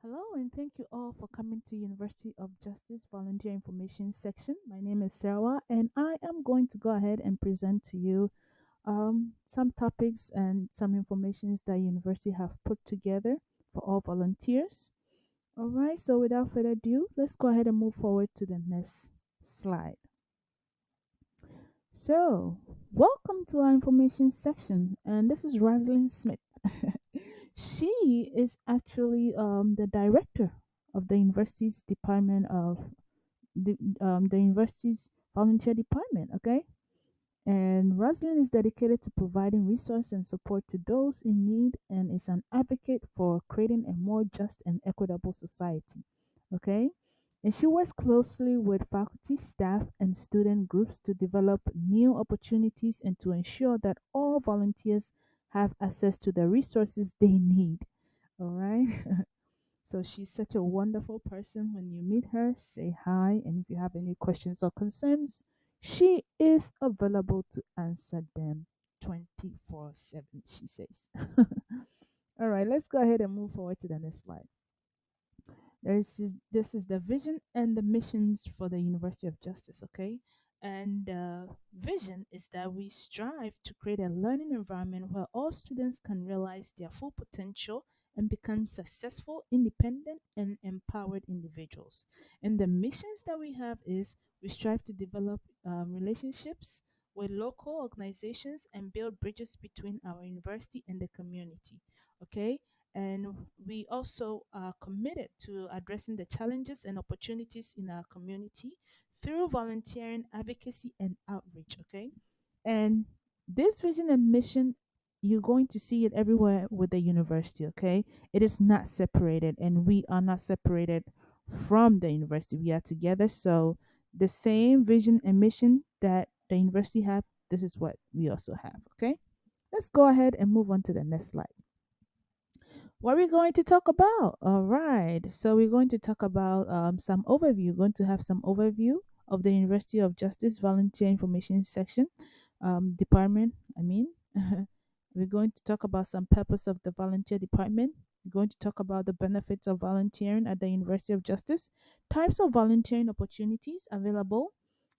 Hello, and thank you all for coming to University of Justice Volunteer Information section. My name is Sarah, and I am going to go ahead and present to you some topics and some informations that university have put together for all volunteers. All right, so without further ado, let's go ahead and move forward to the next slide. So, welcome to our information section, and this is Rosalind Smith. She is actually the director of the university's department of the university's volunteer department. Okay, and Rosalind is dedicated to providing resource and support to those in need and is an advocate for creating a more just and equitable society. Okay, and she works closely with faculty, staff, and student groups to develop new opportunities and to ensure that all volunteers have access to the resources they need. All right. So she's such a wonderful person. When you meet her, say hi. And if you have any questions or concerns, she is available to answer them 24/7, she says. All right, let's go ahead and move forward to the next slide. This is the vision and the missions for the University of Justice, okay? And vision is that we strive to create a learning environment where all students can realize their full potential and become successful, independent, and empowered individuals. And the missions that we have is we strive to develop relationships with local organizations and build bridges between our university and the community, okay? And we also are committed to addressing the challenges and opportunities in our community through volunteering, advocacy, and outreach. Okay. And this vision and mission, you're going to see it everywhere with the university. Okay. It is not separated, and we are not separated from the university. We are together. So the same vision and mission that the university have, this is what we also have. Okay. Let's go ahead and move on to the next slide. What are we going to talk about? All right. So we're going to talk about some overview. Going to have some overview of the University of Justice Volunteer Information Section department. I mean, we're going to talk about some purpose of the volunteer department. We're going to talk about the benefits of volunteering at the University of Justice, types of volunteering opportunities available,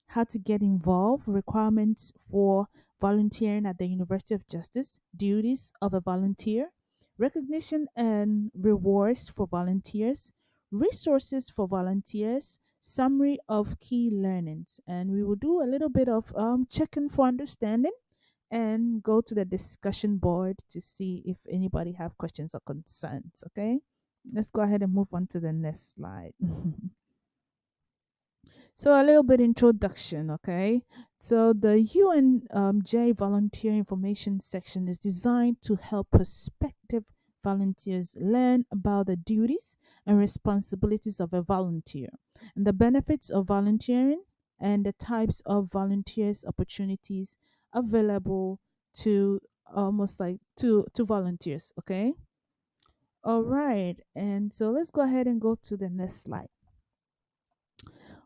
how to get involved, requirements for volunteering at the University of Justice, duties of a volunteer, recognition and rewards for volunteers, resources for volunteers, summary of key learnings. And we will do a little bit of checking for understanding and go to the discussion board to see if anybody have questions or concerns. Okay, let's go ahead and move on to the next slide. So a little bit introduction, okay? So the UNJ volunteer information section is designed to help prospective volunteers learn about the duties and responsibilities of a volunteer and the benefits of volunteering and the types of volunteers opportunities available to almost like to volunteers, okay? All right. And so let's go ahead and go to the next slide.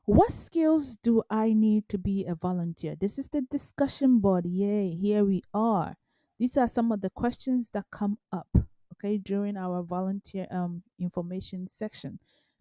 What skills do I need to be a volunteer? This is the discussion board. Yay, here we are. These are some of the questions that come up, okay, during our volunteer information section.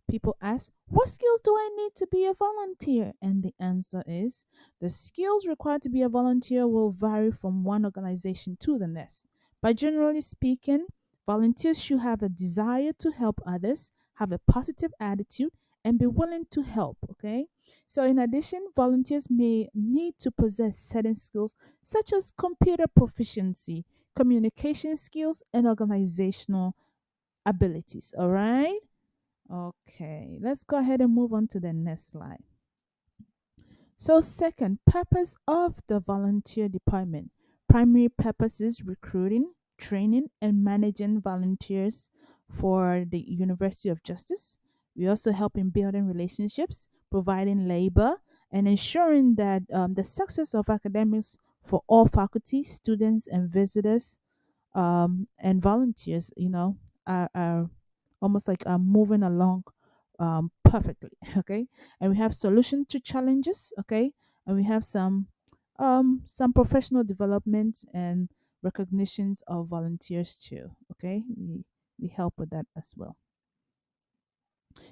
People ask, what skills do I need to be a volunteer? And the answer is the skills required to be a volunteer will vary from one organization to the next. But generally speaking, volunteers should have a desire to help others, have a positive attitude, and be willing to help. Okay. So, in addition, volunteers may need to possess certain skills such as computer proficiency, communication skills, and organizational abilities. All right. Okay. Let's go ahead and move on to the next slide. So, second, purpose of the volunteer department. Primary purpose is recruiting, training, and managing volunteers for the University of Justice. We also help in building relationships, providing labor, and ensuring that the success of academics for all faculty, students, and visitors and volunteers, are almost like moving along perfectly. Okay, and we have solution to challenges. Okay, and we have some professional development and recognitions of volunteers too. Okay, we help with that as well.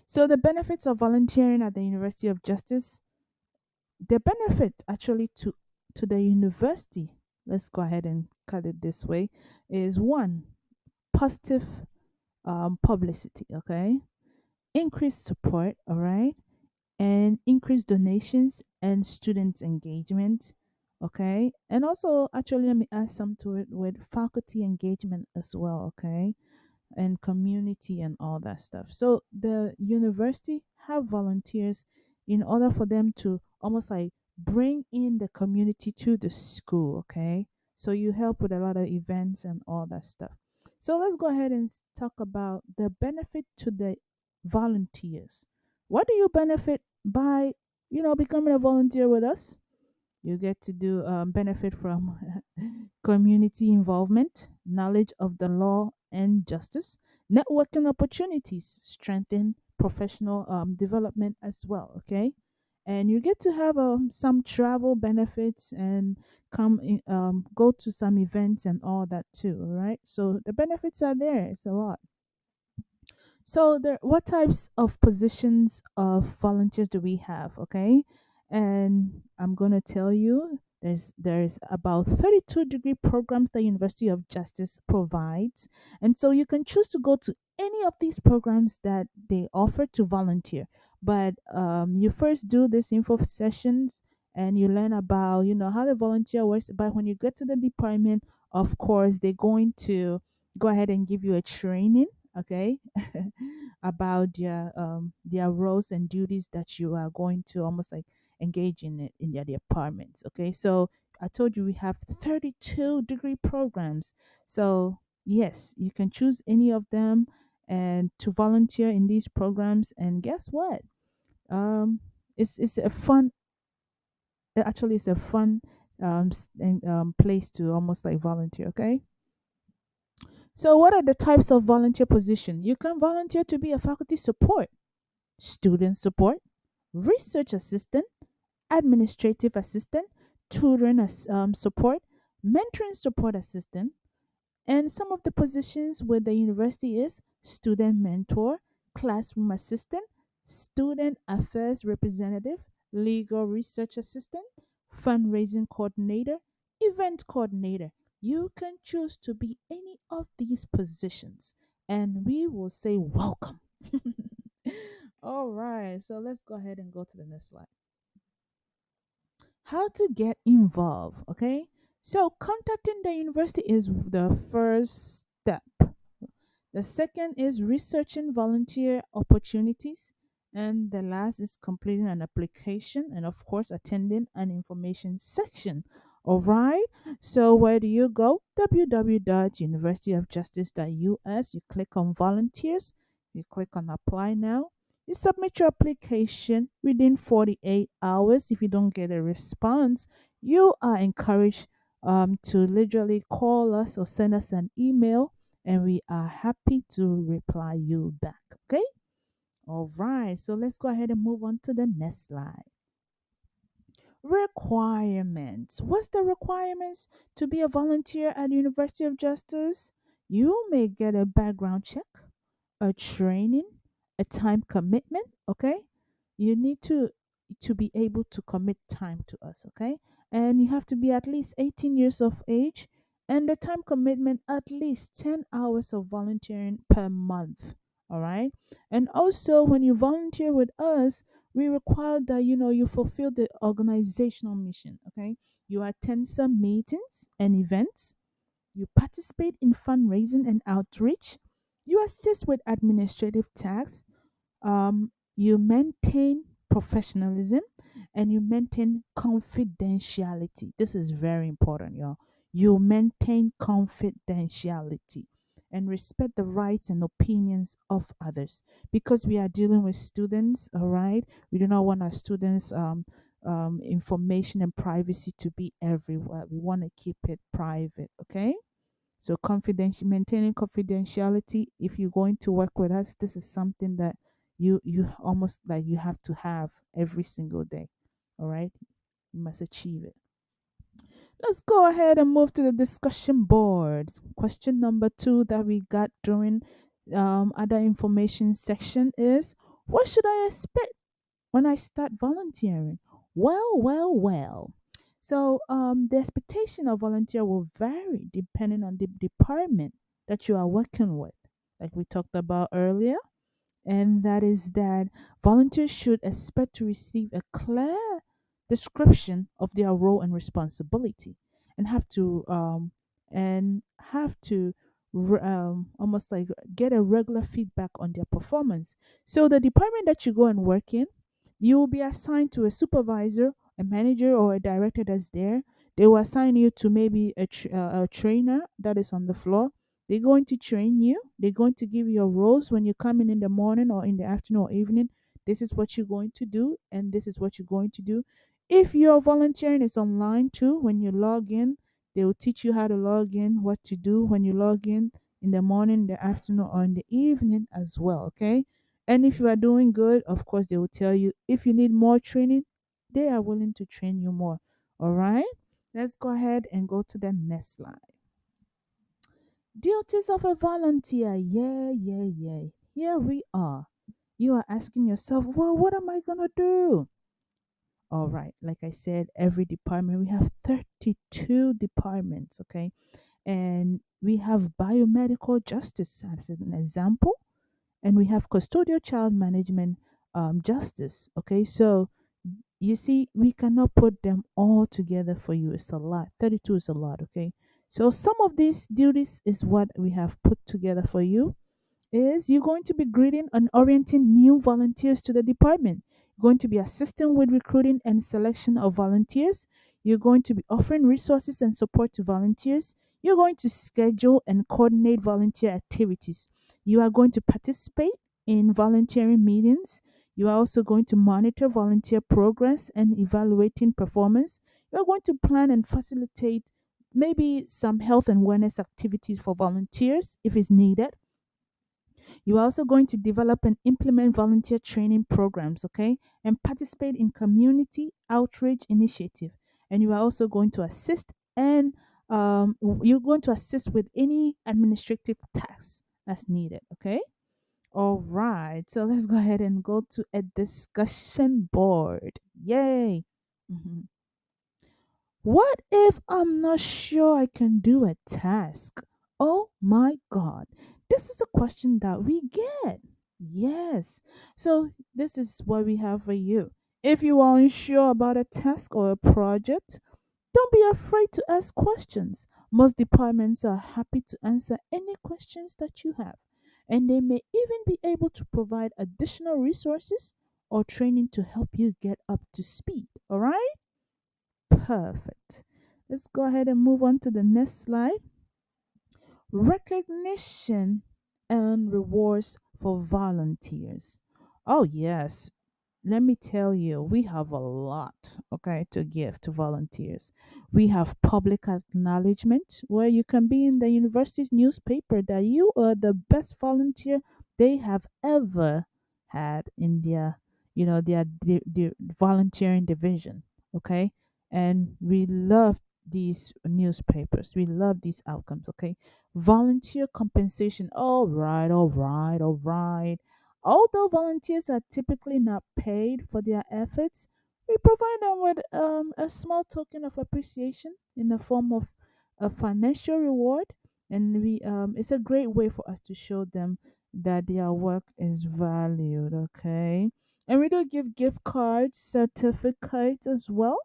So the benefits of volunteering at the University of Justice, the benefit actually to the university, let's go ahead and cut it this way, is one, positive publicity, okay? Increased support, all right? And increased donations and student engagement, okay? And also, actually, let me add some to it with faculty engagement as well, okay? And community and all that stuff. So the university have volunteers in order for them to almost like bring in the community to the school, okay? So you help with a lot of events and all that stuff. So let's go ahead and talk about the benefit to the volunteers. What do you benefit by, becoming a volunteer with us? You get to do benefit from community involvement, knowledge of the law and justice, networking opportunities, strengthen professional development as well. Okay, and you get to have some travel benefits and go to some events and all that too. All right, so the benefits are there. It's a lot. So there, what types of positions of volunteers do we have? Okay, and I'm gonna tell you, there's about 32 degree programs the University of Justice provides, and so you can choose to go to any of these programs that they offer to volunteer. But you first do this info sessions and you learn about how the volunteer works. But when you get to the department, of course, they're going to go ahead and give you a training, okay, about their roles and duties that you are going to almost like engage in it in their departments. Okay, so I told you we have 32 degree programs. So yes, you can choose any of them and to volunteer in these programs. And guess what? Um, it's a fun. Actually, it's a fun place to almost like volunteer. Okay. So, what are the types of volunteer position? You can volunteer to be a faculty support, student support, research assistant, administrative assistant, tutoring support, mentoring support assistant, and some of the positions with the university is student mentor, classroom assistant, student affairs representative, legal research assistant, fundraising coordinator, event coordinator. You can choose to be any of these positions and we will say welcome. All right, so let's go ahead and go to the next slide. How to get involved, okay? So contacting the university is the first step. The second is researching volunteer opportunities. And the last is completing an application and, of course, attending an information section. All right. So, where do you go? www.universityofjustice.us. You click on volunteers. You click on apply now. You submit your application within 48 hours. If you don't get a response, you are encouraged to literally call us or send us an email and we are happy to reply you back. Okay? All right. So let's go ahead and move on to the next slide. Requirements. What's the requirements to be a volunteer at the University of Justice? You may get a background check, a training, a time commitment, okay? You need to be able to commit time to us, okay? And you have to be at least 18 years of age and the time commitment at least 10 hours of volunteering per month, all right? And also when you volunteer with us, we require that you fulfill the organizational mission, okay? You attend some meetings and events, you participate in fundraising and outreach, you assist with administrative tasks, you maintain professionalism, and you maintain confidentiality. This is very important, y'all. You maintain confidentiality and respect the rights and opinions of others because we are dealing with students, all right? We do not want our students' information and privacy to be everywhere. We want to keep it private, okay? So maintaining confidentiality. If you're going to work with us, this is something that you almost like you have to have every single day. All right, you must achieve it. Let's go ahead and move to the discussion board. Question number 2 that we got during other information section is What should I expect when I start volunteering? Well. So the expectation of volunteer will vary depending on the department that you are working with, like we talked about earlier, and that is that volunteers should expect to receive a clear description of their role and responsibility, and have to almost like get a regular feedback on their performance. So the department that you go and work in, you will be assigned to a supervisor, a manager, or a director that's there. They will assign you to maybe a trainer that is on the floor. They're going to train you. They're going to give you your roles when you come in the morning or in the afternoon or evening. This is what you're going to do, and this is what you're going to do. If you're volunteering, it's online too. When you log in, they will teach you how to log in, what to do when you log in the morning, the afternoon, or in the evening as well. Okay. And if you are doing good, of course, they will tell you. If you need more training, they are willing to train you more. All right. Let's go ahead and go to the next slide. Duties of a volunteer. Yeah. Here we are. You are asking yourself, well, what am I going to do? All right. Like I said, every department, we have 32 departments. Okay. And we have biomedical justice as an example, and we have custodial child management justice. Okay. So you see, we cannot put them all together for you. It's a lot. 32 is a lot. Okay. So some of these duties is what we have put together for you. Is you're going to be greeting and orienting new volunteers to the department. You're going to be assisting with recruiting and selection of volunteers. You're going to be offering resources and support to volunteers. You're going to schedule and coordinate volunteer activities. You are going to participate in volunteering meetings. You are also going to monitor volunteer progress and evaluating performance. You're going to plan and facilitate maybe some health and wellness activities for volunteers if it's needed. You are also going to develop and implement volunteer training programs, okay, and participate in community outreach initiative. And you are also going to assist and you're going to assist with any administrative tasks that's needed, okay? All right, so let's go ahead and go to a discussion board. Yay! Mhm. What if I'm not sure I can do a task? Oh my God. This is a question that we get. Yes. So, this is what we have for you. If you are unsure about a task or a project, don't be afraid to ask questions. Most departments are happy to answer any questions that you have, and they may even be able to provide additional resources or training to help you get up to speed. All right? Perfect. Let's go ahead and move on to the next slide. Recognition and rewards for volunteers. Oh, yes. Let me tell you, we have a lot, okay, to give to volunteers. We have public acknowledgement, where you can be in the university's newspaper that you are the best volunteer they have ever had in their volunteering division, okay? And we love these newspapers. We love these outcomes, okay? Volunteer compensation. All right. Although volunteers are typically not paid for their efforts, we provide them with a small token of appreciation in the form of a financial reward, and we it's a great way for us to show them that their work is valued. Okay, and we do give gift cards, certificates as well.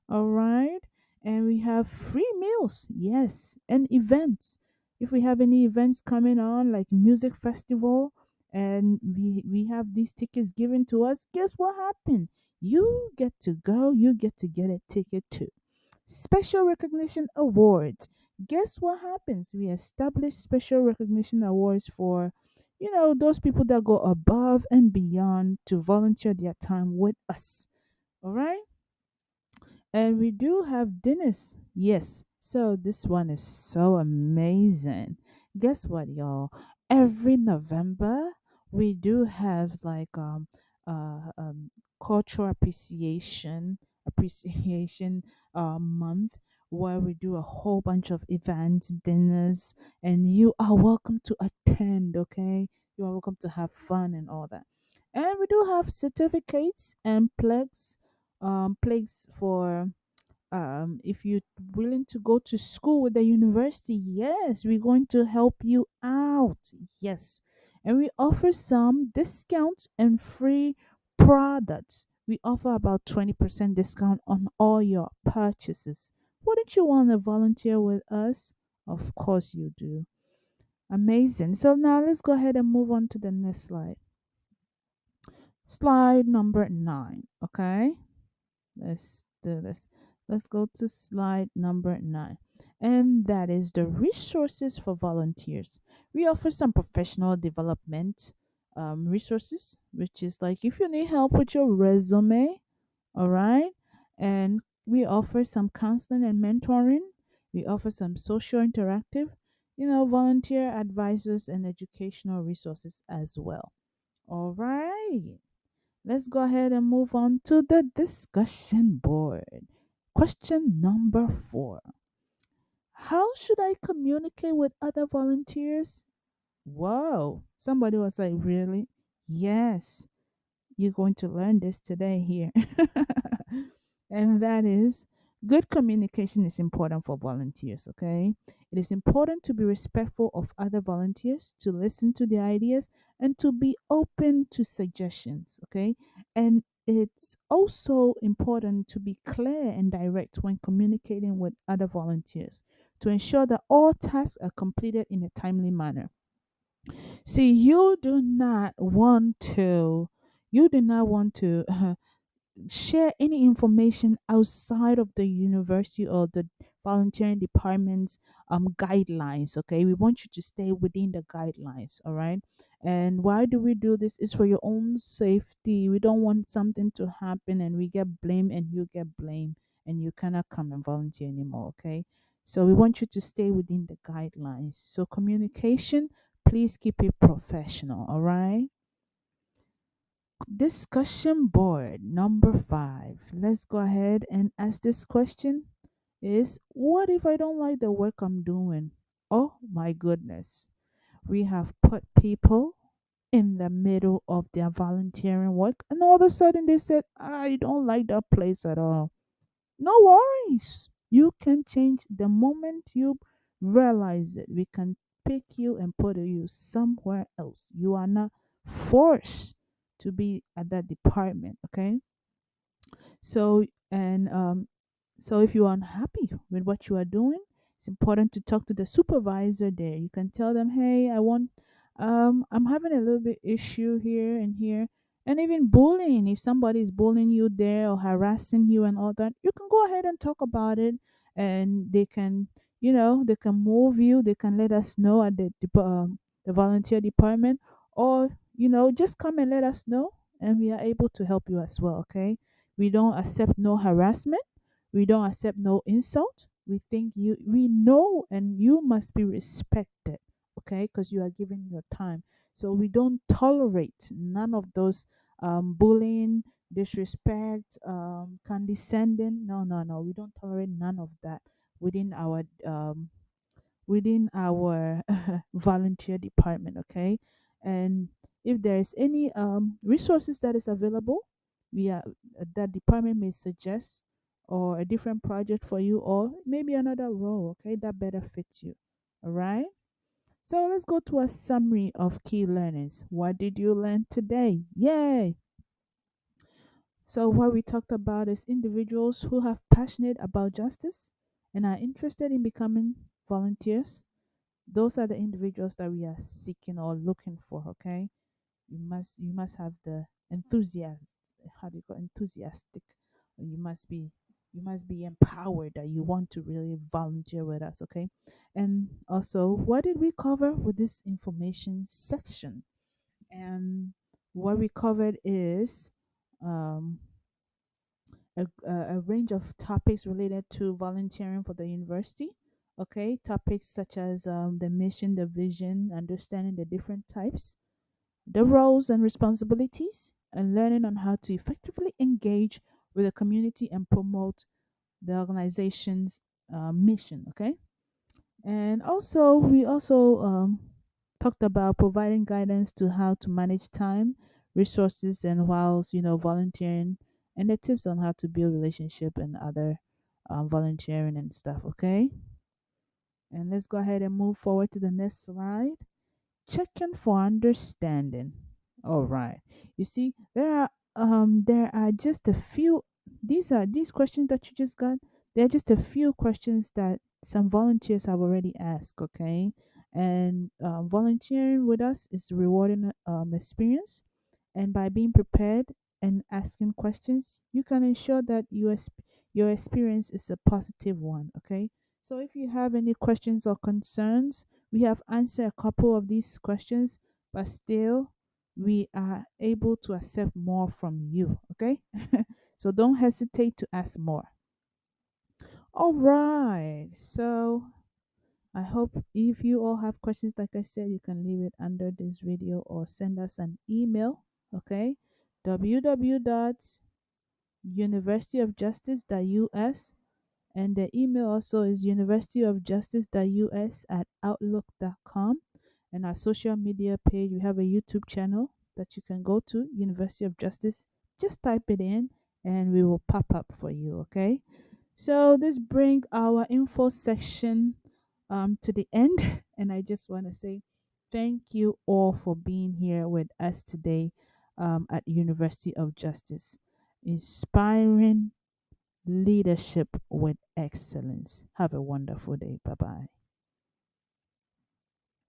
All right, and we have free meals, yes, and events. If we have any events coming on, like music festival, and we have these tickets given to us, guess what happened? You get to go, you get to get a ticket too. Special recognition awards. Guess what happens? We establish special recognition awards for those people that go above and beyond to volunteer their time with us. All right, and we do have dinners. Yes. So this one is so amazing. Guess what, y'all? Every November we do have like cultural appreciation month, where we do a whole bunch of events, dinners, and you are welcome to attend, okay? You are welcome to have fun and all that. And we do have certificates and plagues for if you're willing to go to school with the university. Yes, we're going to help you out. Yes. And we offer some discounts and free products. We offer about 20% discount on all your purchases. Wouldn't you want to volunteer with us? Of course you do. Amazing. So now let's go ahead and move on to the next slide. Slide number 9. Okay. Let's do this. Let's go to slide number 9. And that is the resources for volunteers. We offer some professional development resources, which is like if you need help with your resume, all right? And we offer some counseling and mentoring. We offer some social interactive, volunteer advisors and educational resources as well. All right. Let's go ahead and move on to the discussion board. Question number 4. How should I communicate with other volunteers? Whoa, somebody was like, really? Yes, you're going to learn this today here. And that is good communication is important for volunteers, okay? It is important to be respectful of other volunteers, to listen to their ideas, and to be open to suggestions, okay? And it's also important to be clear and direct when communicating with other volunteers to ensure that all tasks are completed in a timely manner. See, you do not want to share any information outside of the university or the volunteering department's guidelines. Okay, we want you to stay within the guidelines. All right. And why do we do this? Is for your own safety. We don't want something to happen and we get blamed and you get blamed and you cannot come and volunteer anymore. Okay, so we want you to stay within the guidelines. So communication, please keep it professional. All right. Discussion board number 5. Let's go ahead and ask this question is what if I don't like the work I'm doing? Oh my goodness. We have put people in the middle of their volunteering work and all of a sudden they said, I don't like that place at all. No worries. You can change the moment you realize it. We can pick you and put you somewhere else. You are not forced to be at that department, okay? So, and so if you are unhappy with what you are doing, it's important to talk to the supervisor there. You can tell them, hey, I'm having a little bit issue here and here. And even bullying, if somebody is bullying you there or harassing you and all that, you can go ahead and talk about it and they can move you, they can let us know at the volunteer department or, just come and let us know and we are able to help you as well, okay? We don't accept no harassment. We don't accept no insult. We know and you must be respected, okay? Because you are giving your time. So we don't tolerate none of those bullying, disrespect, condescending. No, no, no. We don't tolerate none of that within our volunteer department, okay? And if there is any resources that is available, we are that department may suggest or a different project for you or maybe another role, okay, that better fits you. All right, so let's go to a summary of key learnings. What did you learn today? Yay! So what we talked about is individuals who have passionate about justice and are interested in becoming volunteers. Those are the individuals that we are seeking or looking for, okay? You must have the enthusiasm. How do you call enthusiastic? You must be empowered that you want to really volunteer with us, okay? And also, what did we cover with this information section? And what we covered is um a range of topics related to volunteering for the university. Okay, topics such as the mission, the vision, understanding the different types, the roles and responsibilities, and learning on how to effectively engage with the community and promote the organization's mission. Okay, and we also talked about providing guidance to how to manage time, resources and whilst volunteering, and the tips on how to build relationship and other volunteering and stuff. Okay, and let's go ahead and move forward to the next slide. Checking for understanding. All right. You see, there are just a few. These questions that you just got. They're just a few questions that some volunteers have already asked. Okay, and volunteering with us is a rewarding experience, and by being prepared and asking questions, you can ensure that your experience is a positive one. Okay, so if you have any questions or concerns, we have answered a couple of these questions, but still we are able to accept more from you. Okay, so don't hesitate to ask more. All right, so I hope if you all have questions, like I said, you can leave it under this video or send us an email. Okay, www.universityofjustice.us, and the email also is universityofjustice.us@outlook.com. And our social media page, we have a YouTube channel that you can go to, University of Justice. Just type it in and we will pop up for you. Okay, so this brings our info section to the end. And I just want to say thank you all for being here with us today at University of Justice, inspiring leadership with excellence. Have a wonderful day. Bye bye.